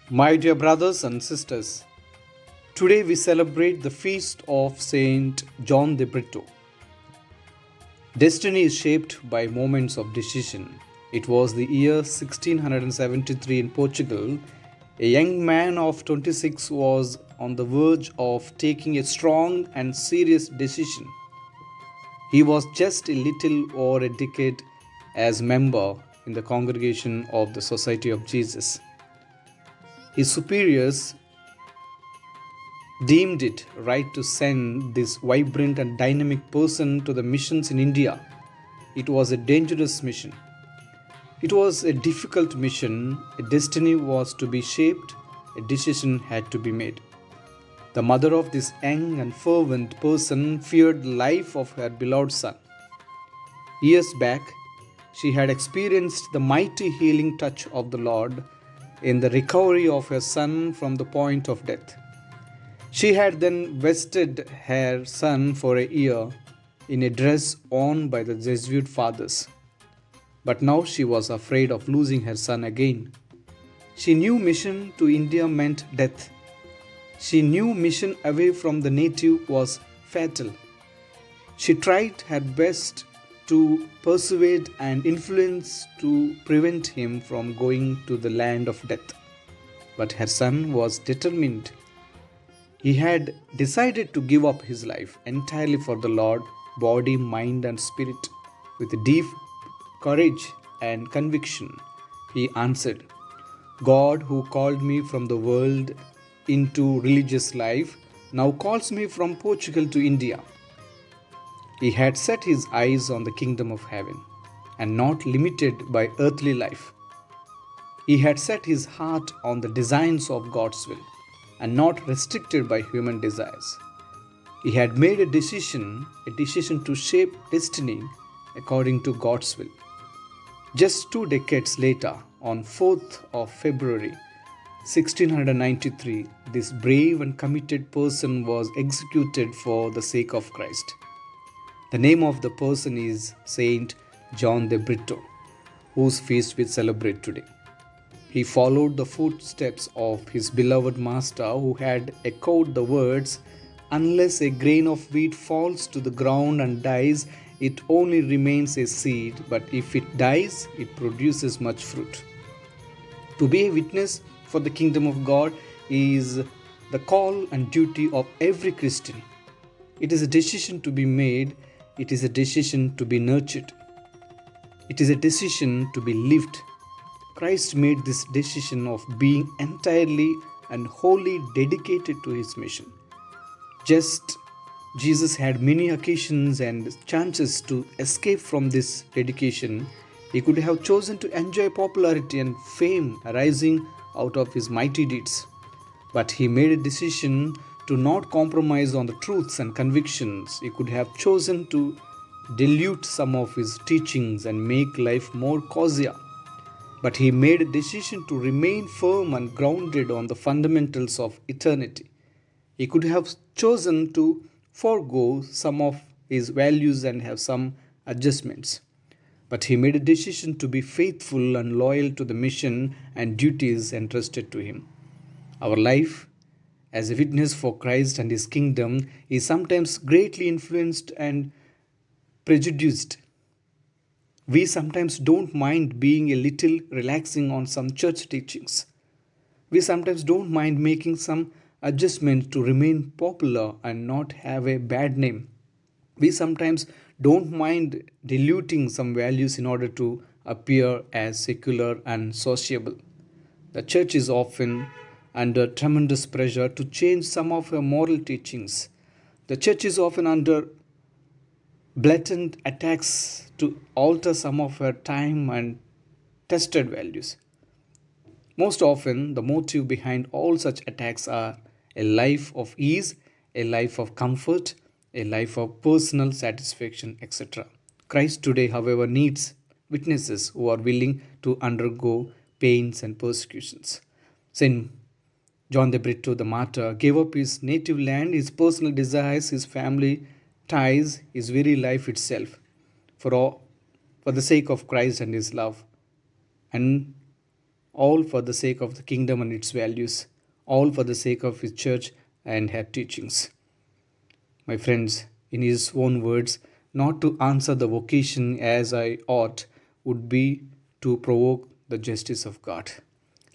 My dear brothers and sisters, today we celebrate the feast of Saint John de Brito. Destiny is shaped by moments of decision. It was the year 1673 in Portugal. A young man of 26 was on the verge of taking a strong and serious decision. He was just a little over a decade as member in the congregation of the Society of Jesus. His superiors deemed it right to send this vibrant and dynamic person to the missions in India. It was a dangerous mission. It was a difficult mission. A destiny was to be shaped, a decision had to be made. The mother of this young and fervent person feared the life of her beloved son. Years back, she had experienced the mighty healing touch of the Lord in the recovery of her son from the point of death. She had then vested her son for a year in a dress worn by the Jesuit fathers. But now she was afraid of losing her son again. She knew mission to India meant death. She knew mission away from the native was fatal. She tried her best to persuade and influence to prevent him from going to the land of death. But her son was determined. He had decided to give up his life entirely for the Lord, body, mind, and spirit. With deep courage and conviction, he answered, God, who called me from the world into religious life, now calls me from Portugal to India. He had set his eyes on the kingdom of heaven and not limited by earthly life. He had set his heart on the designs of God's will and not restricted by human desires. He had made a decision to shape destiny according to God's will. Just 2 decades later, on 4th of February 1693, this brave and committed person was executed for the sake of Christ. The name of the person is Saint John de Brito, whose feast we celebrate today. He followed the footsteps of his beloved master, who had echoed the words, unless a grain of wheat falls to the ground and dies, it only remains a seed, but if it dies, it produces much fruit. To be a witness for the kingdom of God is the call and duty of every Christian. It is a decision to be made, it is a decision to be nurtured, it is a decision to be lived. Christ made this decision of being entirely and wholly dedicated to his mission. Just Jesus had many occasions and chances to escape from this dedication. He could have chosen to enjoy popularity and fame arising out of his mighty deeds. But he made a decision to not compromise on the truths and convictions. He could have chosen to dilute some of his teachings and make life more cozier. But he made a decision to remain firm and grounded on the fundamentals of eternity. He could have chosen to forego some of his values and have some adjustments. But he made a decision to be faithful and loyal to the mission and duties entrusted to him. Our life as a witness for Christ and his kingdom is sometimes greatly influenced and prejudiced. We sometimes don't mind being a little relaxing on some church teachings. We sometimes don't mind making some adjustment to remain popular and not have a bad name. We sometimes don't mind diluting some values in order to appear as secular and sociable. The church is often under tremendous pressure to change some of her moral teachings. The church is often under blatant attacks to alter some of her time and tested values. Most often, the motive behind all such attacks are a life of ease, a life of comfort, a life of personal satisfaction, etc. Christ today, however, needs witnesses who are willing to undergo pains and persecutions. Saint John de Brito, the martyr, gave up his native land, his personal desires, his family ties, his very life itself for the sake of Christ and his love. And all for the sake of the kingdom and its values, all for the sake of his church and her teachings. My friends, in his own words, not to answer the vocation as I ought would be to provoke the justice of God.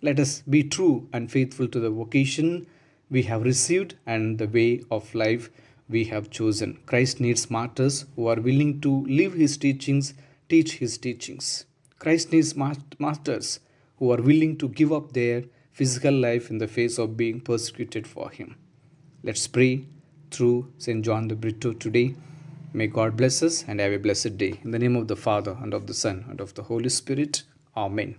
Let us be true and faithful to the vocation we have received and the way of life we have chosen. Christ needs martyrs who are willing to live his teachings, teach his teachings. Christ needs martyrs who are willing to give up their physical life in the face of being persecuted for him. Let's pray through St. John the Brito today. May God bless us and have a blessed day. In the name of the Father, and of the Son, and of the Holy Spirit. Amen.